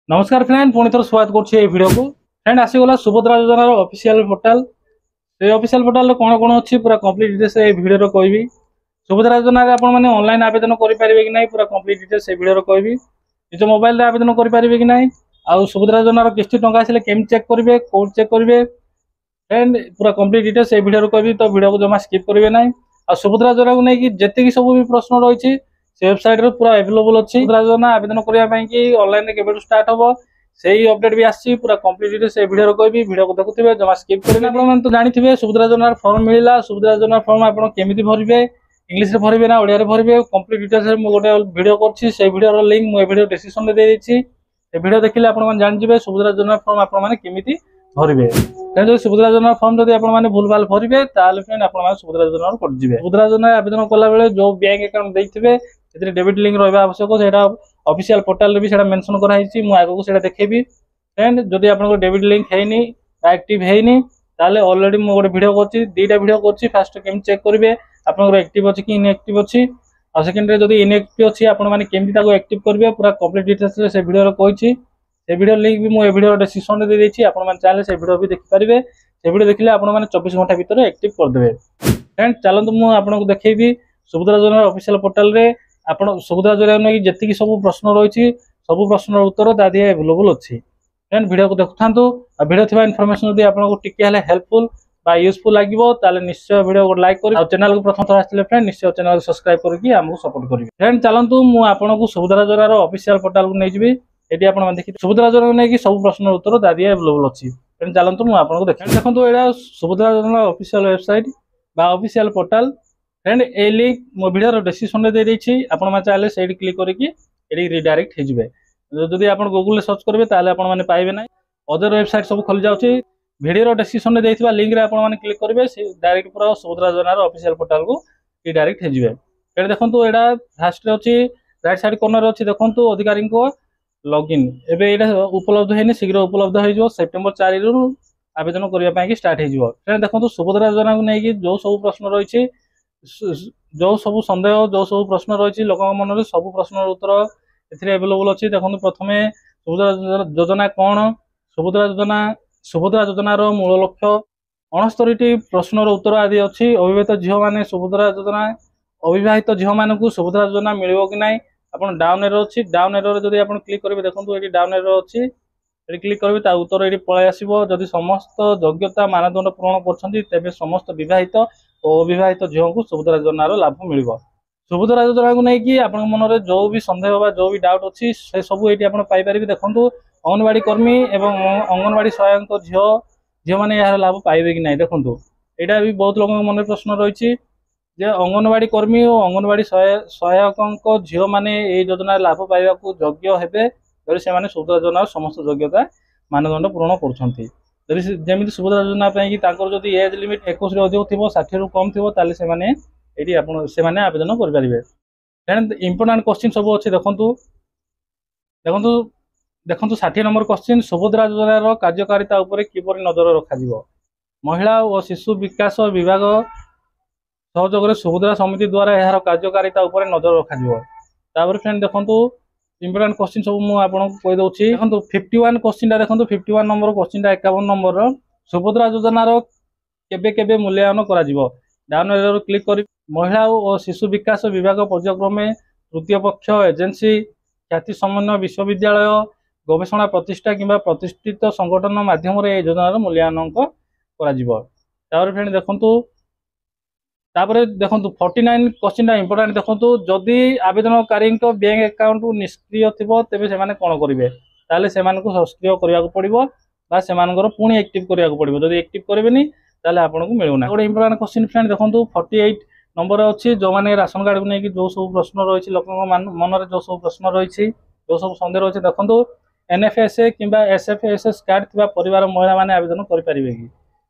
नमस्कार फ्रेंड पुणी थर स्वागत करुँ को फ्रेंड आसीगला सुभद्रा योजनार ऑफिशियल पोर्टाल से ऑफिशियल पोर्टाल कौन कौन अच्छी पूरा कंप्लीट डिटेल्स ए वीडियो कहबी। सुभद्रा योजना आपण मैंने ऑनलाइन आवेदन करेंगे कि नहीं पूरा कंप्लीट डिटेल्स ए वीडियो कहबी। निज मोबाइल रे आवेदन करेंगे कि नहीं आउ सुभद्रा योजनार किस्ती टंका आसिले केम चेक करेंगे कोड चेक करेंगे फ्रेंड पूरा कंप्लीट डिटेल्स ए वीडियो कहबी। तो वीडियो को जमा स्किप करेंगे ना। आ सुभद्रा योजना को लेकिन जितकी सब भी प्रश्न रही से वेबसाइट रे पूरा अवेलेबल अच्छी। सुभद्रा योजना आवेदन करने ऑनलाइन केबे स्टार्ट हम से अपडेट भी आसी पूरा कंप्लीट डिटेल्स ए वीडियो कहबी। वीडियो को देखुथिबे जमा स्किप करेना। आपण मन तो जानिथिबे सुभद्रा योजनार फॉर्म मिलिला। सुभद्रा योजनार फॉर्म आपण केमिति भरिबे इंग्लिश रे भरिबे ना ओडिया रे भरिबे कंप्लीट डिटेल्स रे मो गोटे वीडियो करछि। से वीडियो रो लिंक मो वीडियो डिस्क्रिप्शन रे दे देछि। ए वीडियो देखिले आपण मन जानि जिवे सुभद्रा योजनार फॉर्म आपण माने केमिति भरिबे। फ्रेंड जो सुभद्रा योजनार फॉर्म जदि आपण माने भूल भाल भरिबे ताले फ्रेंड आपण माने सुभद्रा योजनार कट जिवे। सुभद्रा योजना आवेदन कला बेले जो बैंक अकाउंट दैथिबे एथिरे डेबिट लिंक रहबा आवश्यक। सेटा ऑफिशियल पोर्टल रे भी सेटा मेंशन करा हिची। मु आगो को सेटा देखेबी। फ्रेंड जदि आपन डेबिट लिंक हेनी एक्टिव हेनी ताले ऑलरेडी मो गोटे वीडियो करछि दीटा वीडियो करछि। फर्स्ट केम चेक करिवे आपन एक्टिव अछि कि इनएक्टिव अछि आ सेकंड रे जदि इनएक्टिव अछि आपन माने केमति ताको एक्टिव करिवे पूरा कंप्लीट डिटेल्स रे से वीडियो रो कहछि। से वीडियो लिंक भी मो वीडियो डिस्क्रिप्शन रे दे देछि। आपन माने चाहे से वीडियो भी देखि परिबे। से वीडियो देखिले आपन माने 24 घंटा भीतर एक्टिव कर देबे। फ्रेंड चलंतु मु आपन को देखेबी सुभद्रा योजना ऑफिशियल पोर्टल रे आपन सुभद्रा योजना नै जति सब प्रश्न रहिछि सब प्रश्न उत्तर दादी अवेलेबल अछि। फ्रेंड वीडियो को देखुथांतु आ वीडियो थिबा इन्फॉर्मेशन यदि आपनको टिके हले हेल्पफुल बा यूजफुल लागिवो ताले निश्चय वीडियो को लाइक करि आ चैनल को प्रथम थर आस्थिले फ्रेंड निश्चय चैनल को सब्सक्राइब करके हमको सपोर्ट करिवे। फ्रेंड चलंतु मु आपनको सुभद्रा योजना रो ऑफिशियल पोर्टल को नै जिवि। एटी आपण मन देखि सुभद्रा योजना को नै कि सब प्रश्न उत्तर दादी अवेलेबल अछि। फ्रेंड चलंतु मु आपनको देखंतु एडा सुभद्रा योजना ऑफिशियल वेबसाइट बा ऑफिशियल पोर्टल। फ्रेंड ए लिंक मो वीडियो रो डिस्क्रिप्शन रे दे दैछि। आपण मा चाहे सेडी क्लिक करके एडी रिडायरेक्ट हे जिवे। जदि आपण गूगल रे सर्च करबे ताले आपण माने पाइबे नै। अदर वेबसाइट सब खोल जाउछि। वीडियो रो डिस्क्रिप्शन रे देथिबा लिंक रे आपण माने क्लिक करबे से डायरेक्ट पूरा सुभद्रा योजना रो ऑफिशियल पोर्टल को रिडायरेक्ट हे जिवे। एडा देखंतु एडा फास्ट रे अछि राइट साइड कॉर्नर अछि देखंतु अधिकारी को लॉगिन एबे एडा उपलब्ध हेनी शीघ्र उपलब्ध हे जो सेप्टेम्बर 4 रु आवेदन करिया पय कि स्टार्ट हे जिवो। फ्रेंड देखंतु सुभद्रा योजना को नै कि जो सब प्रश्न रहिछि जो सब संदेह जो सब प्रश्न रही लोक मन में सब प्रश्न उत्तर एवेलेबल अच्छी। देखो प्रथमे सुभद्रा योजना कौन सुभद्रा योजनार मूल लक्ष्य 69 प्रश्न उत्तर आदि अच्छी। अविवाहित झील मैंने सुभद्रा योजना अविवाहित झील मान को सुभद्रा योजना मिल कि ना आप डाउन एरर अच्छी। डाउन एरर जब आप क्लिक करेंगे देखो ये डाउन एरर अच्छी क्लिक करेंगे उत्तर ये पलि आसो। जदि समस्त योग्यता मानदंड पूरण कर समस्त विवाहित और अविवाहित झील को सुभद्रा योजनार लाभ मिल। सुभद्रा योजना को लेकिन आप मन में जो भी संदेह बा जो भी डाउट अच्छी से सब ये पाइपर। देखो अंगनवाड़ी कर्मी एवं अंगनवाड़ी सहायक झील मैंने यार लाभ पाइबे कि ना। देखो यहाँ भी बहुत लोक मन में प्रश्न रही अंगनवाड़ी कर्मी और अंगनवाड़ी सहायक झील मैंने योजना लाभ पाइबा योग्य हेबे जदि से सुभद्रा योजनार समस्त योग्यता मानदंड पूरण करमी। सुभद्रा योजना जदि एज लिमिट 21 अधिक थी 60 रु कम थी ताले से आवेदन करेंगे। फ्रेंड इंपोर्टेंट क्वेश्चन सब अच्छे देखो देखो 60 नंबर क्वेश्चन सुभद्रा योजनार कार्यकारिता उपरे किपरि नजर रखा। महिला और शिशु विकास विभाग सहयोग सुभद्रा समिति द्वारा यार कार्यकारिता उपरे नजर रखा। फ्रेंड देखो इंपोर्टेंट क्वेश्चन सब मुझे कहीदे देखो 51 क्वेश्चन देखो 51 नंबर क्वेश्चन 51 नंबर सुभद्रा योजनार केबे केबे मूल्यांकन करा जिवो। डाउन एरर क्लिक कर महिला और शिशु विकास विभाग पर्यायक्रमे तृतीय पक्ष एजेंसी ख्याति समन्वय विश्वविद्यालय गवेषणा प्रतिष्ठा किंबा प्रतिष्ठित संगठन माध्यम योजनार मूल्यांकन करा। फ्रेंड देखो 49 क्वेश्चन इंपोर्टेंट देखो जदि आवेदनकारी बैंक अकाउंट निष्क्रिय थी तेज से कौन करेंगे ताले से सक्रिय करने पड़ो से पुणी एक्टिव करने पड़ो। जदि एक्टिव करेंगे ताले आपन को मिलूना। गोटे इंपोर्टेंट क्वेश्चन फ्रेंड देखो 48 नंबर अच्छी जो मैंने राशन कार्ड को लेकिन जो सब प्रश्न रही लोक मन में जो सब प्रश्न रही जो सब सन्देह रही देखो एनएफएसए कि एसएफएसएस कार्ड थी परिवार महिला मैंने आवेदन करेंगे कि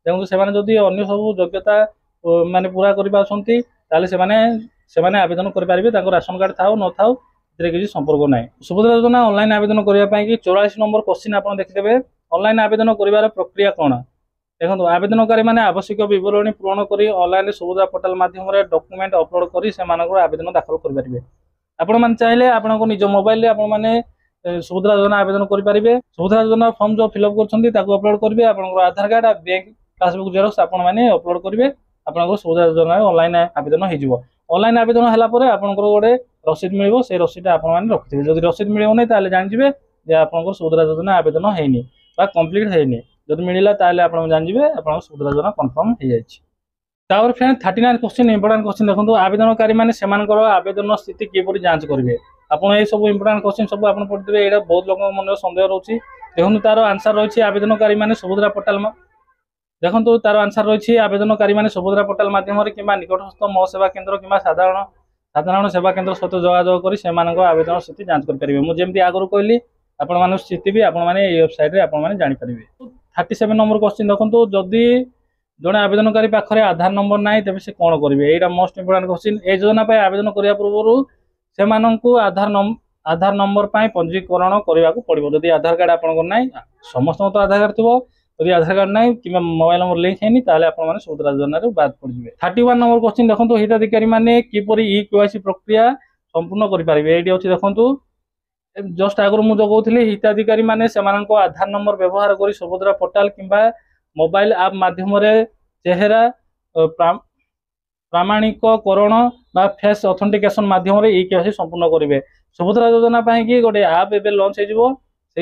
देखो से अन्य सब योग्यता माने पूरा करने आवेदन करेंगे राशन कार्ड था न था किसी संपर्क ना। सुभद्रा योजना ऑनलाइन आवेदन करने 44 नंबर क्वेश्चन आप देखिए ऑनलाइन आवेदन कर प्रक्रिया कौन। देखो आवेदनकारी मैंने आवश्यक विवरणी पूरण कर ऑनलाइन सुभद्रा पोर्टाल माध्यम डॉक्यूमेंट अपलोड कर आवेदन दाखल करेंगे। आपण मैंने चाहिए आपण निज मोबाइल मैंने सुभद्रा योजना आवेदन करेंगे। सुभद्रा योजना फॉर्म जो फिलअप कर अपलोड करेंगे। आपंकर आधार कार्ड बैंक पासबुक जेरक्स आपने अपलोड करेंगे। आपंकर सुभद्रा योजना ऑनलाइन आवेदन हो ऑनलाइन आवेदन है आपंकर गोटे रसीद मिल से रसीद आपने रखिथे। जब रसीद मिलना ताले जानिबे जे आपंकर सुभद्रा योजना आवेदन होनी कंप्लीट होनी। जब मिलला ताले आप जानिबे आपंकर सुभद्रा योजना कन्फर्म हो जाए। तापर फ्रेंड 39 क्वेश्चन इंपोर्टेंट क्वेश्चन देखो। आवेदनकारी मैंने आवेदन स्थिति किपर जांच करेंगे। आपड़ ये सब इंपोर्टेंट क्वेश्चन सब आप पढ़ते यहाँ बहुत लोग मन सन्देह रोचे। देखो तार आंसर रही है आवेदनकारी मैंने सुभद्रा पोर्टाल देखो तार आंसर रही है आवेदनकारी मैंने सुभद्रा पोर्टाल माध्यम कि निकटस्थ मो सेवा केन्द्र कि साधारण सेवा केन्द्र सहित जोगाजोग कर आवेदन स्थिति जांच करेंगे। मुझे आगुरी कहली आपण स्थिति भी आपने वेबसाइट आपने जापर। 37 नंबर क्वेश्चन देखो जदि जड़े आवेदनकारी पाखे आधार नंबर ना तेज से कौन करेंगे। यहाँ मोस्ट इंपोर्टेंट क्वेश्चन। ए योजना आवेदन करने पूर्व से आधार नंबर पंजीकरण करने को पड़ो। जदि आधार कार्ड आपको ना समस्त तो आधार कार्ड थो यदि आधार कार्ड ना कि मोबाइल नंबर लिंक है आपने सुभद्रा योजना बाद पड़े। 31 नंबर क्वेश्चन देखो हिताधिकारी मैंने किपर ई केवाईसी प्रक्रिया संपूर्ण करेंगे। ये अच्छे देखो जस्ट आगुरी मुझे कहती हिताधिकारी मैंने आधार नंबर व्यवहार कर सुभद्रा पोर्टाल किंबा मोबाइल आप माध्यम चेहरा प्रामाणिकरण बा फेस ऑथेंटिकेशन माध्यम ई केवाईसी संपूर्ण करेंगे। सुभद्रा योजना कि गोटे आप एवं लॉन्च हो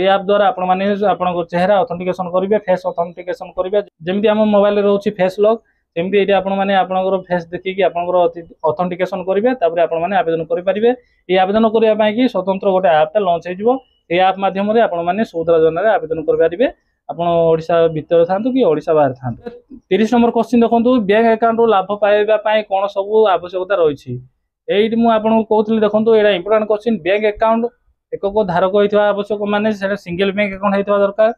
आप द्वारा आप चेहरा ऑथेंटिकेशन करेंगे फेस ऑथेंटिकेशन करेंगे। जमी आम मोबाइल रोचे फेस लॉक सेमती ये आपंकर फेस देखिए आपंकर ऑथेंटिकेशन करेंगे। आपने आवेदन करेंगे। ये आवेदन करने स्वतंत्र गोटे आपटा लॉन्च हो आप माध्यम आपने सुभद्रा योजना आवेदन करेंगे। आप ओडिशा भितर था कि ओडिशा बाहर था। 30 नंबर क्वेश्चन देखो बैंक अकाउंट लाभ पाइबा कौन सब आवश्यकता रही। ये मुझे कहती देखो यहाँ इंपोर्टेंट क्वेश्चन। बैंक अकाउंट एक धारक होता आवश्यक माने सिंगल बैंक अकाउंट होता दरकार।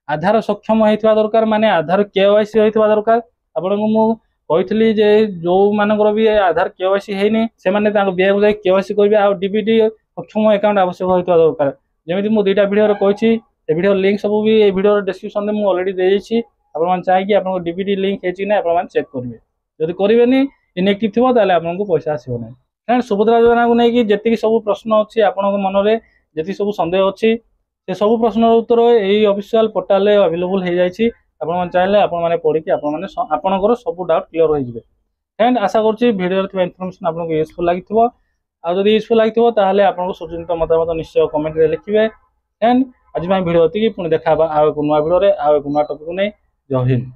आधार सक्षम होता दरकार माने आधार केवाईसी होता दरकार। आपको मुझे जो मानकर भी आधार केवाईसी है से बैंक जाए केवाईसी करेंगे। आ डीबीटी सक्षम अकाउंट आवश्यक होता दरकार। जमी मुझे 2टा वीडियो कही वीडियो लिंक सब भी ये वीडियो डिस्क्रिप्शन में मुझे अलरेडी देती। आप चाहिए आप डीबीटी लिंक है आप चेक करेंगे। जब करेंगे इनएक्टिव थी आपको पैसा आसो ना। फ्रेंड सुभद्रा योजना को लेकिन जी सब प्रश्न अच्छी आपण मन में जी सब सन्देह अच्छी से सब प्रश्न उत्तर यही ऑफिशियल पोर्टाल अवेलेबल हो जाए। आप चाहिए आपने पढ़ी आपंकर सब डाउट क्लियर हो जाए। फ्रेंड आशा करुँच वीडियो इनफर्मेशन आपको यूजफुल लगी। आदि यूजफुल लगी आपको स्वतंत्र मतामत निश्चय कमेंट लिखे। फ्रेंड आज वीडियो ये पुणी देखा आउ एक नुआ वीडियो आउ एक नुआ टॉपिक नहीं। जय हिंद।